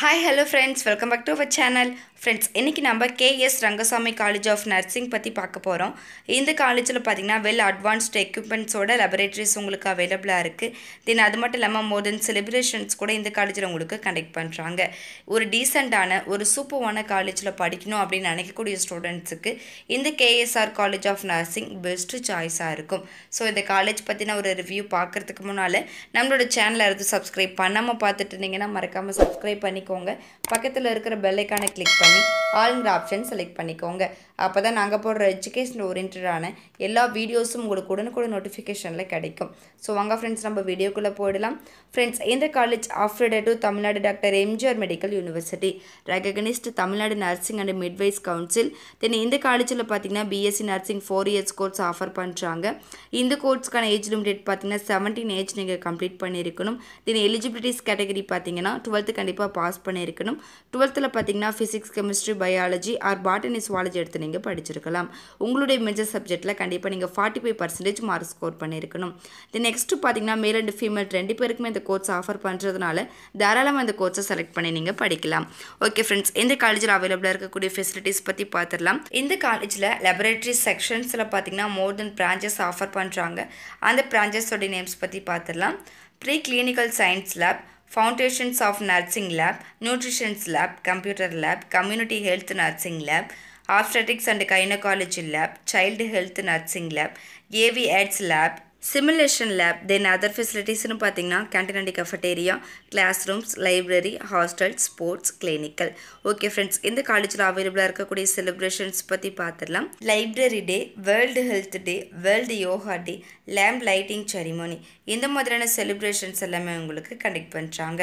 Hi, hello friends. Welcome back to our channel. Friends, இன்னைக்கு நம்ம KS Rangasamy college of nursing பற்றி பார்க்க போகிறோம். இந்த காலேஜில் பார்த்தீங்கன்னா வெல் அட்வான்ஸ்டு எக்யூப்மெண்ட்ஸோட லெபரேட்டரிஸ் உங்களுக்கு அவைலபிளாக இருக்குது. தென் அது மட்டும் இல்லாமல் மோர் தென் செலிப்ரேஷன்ஸ் கூட இந்த காலேஜில் உங்களுக்கு கண்டக்ட் பண்ணுறாங்க. ஒரு டீசெண்டான ஒரு சூப்பரான காலேஜில் படிக்கணும் அப்படின்னு நினைக்கக்கூடிய ஸ்டூடெண்ட்ஸுக்கு இந்த KSR college of nursing best சாய்ஸாக இருக்கும். ஸோ இந்த காலேஜ் பற்றின ஒரு ரிவ்யூ பார்க்குறதுக்கு முன்னால் நம்மளோட சேனலை எடுத்து சப்ஸ்கிரைப் பண்ணாமல் பார்த்துட்டு இருந்தீங்கன்னா மறக்காமல் சப்ஸ்கிரைப் பண்ணிக்கோங்க. பக்கத்தில் இருக்கிற பெல் ஐக்கானை கிளிக் பண்ணி ஆல்ங்கிற ஆப்ஷன் செலக்ட் பண்ணிக்கோங்க. அப்போ தான் நாங்கள் போடுற எஜுகேஷன் ஓரியன்டான எல்லா வீடியோஸும் உங்களுக்கு உடனுக்குடன் நோட்டிஃபிகேஷனில் கிடைக்கும். ஸோ வாங்க ஃப்ரெண்ட்ஸ் நம்ம வீடியோக்குள்ளே போயிடலாம். ஃப்ரெண்ட்ஸ், இந்த college affiliated to Tamil Nadu doctor MGR medical university, recognised Tamil Nadu nursing and midwives council. Then இந்த காலேஜில் பார்த்தீங்கன்னா BSc nursing 4 years course offer பண்ணுறாங்க. இந்த கோர்ஸ்க்கான ஏஜ் லிமிட் பார்த்தீங்கன்னா 17 ஏஜ் நீங்கள் கம்ப்ளீட் பண்ணியிருக்கணும். தென் எலிஜிபிலிட்டிஸ் கேட்டகரி பார்த்தீங்கன்னா 12th கண்டிப்பாக பாஸ் பண்ணியிருக்கணும். 12th பார்த்தீங்கன்னா physics, chemistry, biology R botany, zoology எடுத்து நீங்கள் படிச்சிருக்கலாம். உங்களுடைய மேஜர் சப்ஜெக்டில் கண்டிப்பாக நீங்கள் 45% மார்க் ஸ்கோர் பண்ணியிருக்கணும். தென் நெக்ஸ்ட்டு பார்த்தீங்கன்னா மேல் அண்ட் ஃபீமேல் 2 பேருக்குமே இந்த கோர்ஸ் ஆஃபர் பண்ணுறதுனால தாராளமாக இந்த கோர்ஸை செலக்ட் பண்ணி நீங்கள் படிக்கலாம். ஓகே ஃப்ரெண்ட்ஸ், இந்த காலேஜில் அவைலபிளாக இருக்கக்கூடிய ஃபெசிலிட்டிஸ் பற்றி பார்த்துடலாம். இந்த காலேஜில் லெபரேட்டரி செக்ஷன்ஸில் பார்த்தீங்கன்னா மோர் தென் பிரான்ச்சஸ் ஆஃபர் பண்ணுறாங்க. அந்த பிரான்ச்சஸோடைய நேம்ஸ் பற்றி பார்த்துடலாம். Pre clinical science lab, Foundations of Nursing Lab, Nutrition Lab, Computer Lab, Community Health Nursing Lab, Obstetrics and Gynecology Lab, Child Health Nursing Lab, AV Ads Lab, Simulation Lab. Then other facilities னு பார்த்தீங்கன்னா canteen and cafeteria, class rooms, library, hostel, sports, clinical. Okay friends, இந்த காலேஜில் அவைலபிளாக இருக்கக்கூடிய celebrations பற்றி பார்த்துடலாம். Library day, world health day, world yoga day, lamp lighting ceremony, இந்த மாதிரியான செலிப்ரேஷன்ஸ் எல்லாமே உங்களுக்கு கண்டக்ட் பண்ணுறாங்க.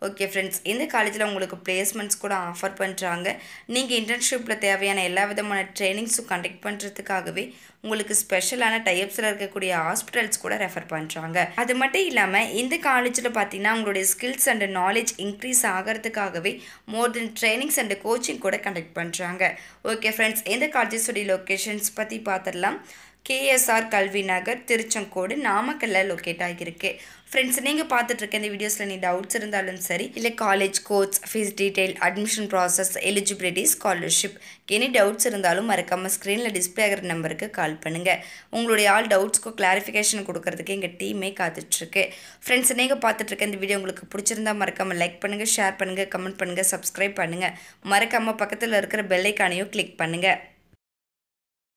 ஓகே ஃப்ரெண்ட்ஸ், இந்த காலேஜில் உங்களுக்கு பிளேஸ்மெண்ட்ஸ் கூட ஆஃபர் பண்ணுறாங்க. நீங்கள் இன்டர்ன்ஷிப்பில் தேவையான எல்லா விதமான ட்ரைனிங்ஸும் கண்டக்ட் பண்ணுறதுக்காகவே உங்களுக்கு ஸ்பெஷலான டைப்ஸில் இருக்கக்கூடிய ஹாஸ்பிட்டல்ஸ் கூட ரெஃபர் பண்ணுறாங்க. அது மட்டும் இல்லாமல் இந்த காலேஜில் பார்த்தீங்கன்னா உங்களுடைய ஸ்கில்ஸ் அண்ட் நாலேஜ் இன்க்ரீஸ் ஆகிறதுக்காகவே more then trainings and coaching கூட கண்டக்ட் பண்ணுறாங்க. ஓகே ஃப்ரெண்ட்ஸ், இந்த காலேஜஸோடைய லொக்கேஷன்ஸ் பற்றி பார்த்துடலாம். KSR கல்வி நகர், திருச்செங்கோடு, நாமக்கல்ல லொக்கேட் ஆகியிருக்கு. ஃப்ரெண்ட்ஸ், நீங்கள் பார்த்துட்ருக்க இந்த வீடியோஸில் நீ டவுட்ஸ் இருந்தாலும் சரி, இல்லை college course, fees detail, admission process, eligibility, scholarship, any doubts இருந்தாலும் மறக்காமல் ஸ்க்ரீனில் டிஸ்பிளே ஆகிற நம்பருக்கு கால் பண்ணுங்கள். உங்களுடைய ஆல் டவுட்ஸ்க்கு கிளாரிஃபிகேஷன் கொடுக்கறதுக்கு எங்கள் டீமே காத்துட்ருக்கு. ஃப்ரெண்ட்ஸ், நீங்கள் பார்த்துட்ருக்க இந்த வீடியோ உங்களுக்கு பிடிச்சிருந்தா மறக்காமல் லைக் பண்ணுங்கள், ஷேர் பண்ணுங்கள், கமெண்ட் பண்ணுங்கள், சப்ஸ்கிரைப் பண்ணுங்கள். மறக்காமல் பக்கத்தில் இருக்கிற பெல் ஐக்கானையும் கிளிக் பண்ணுங்கள்.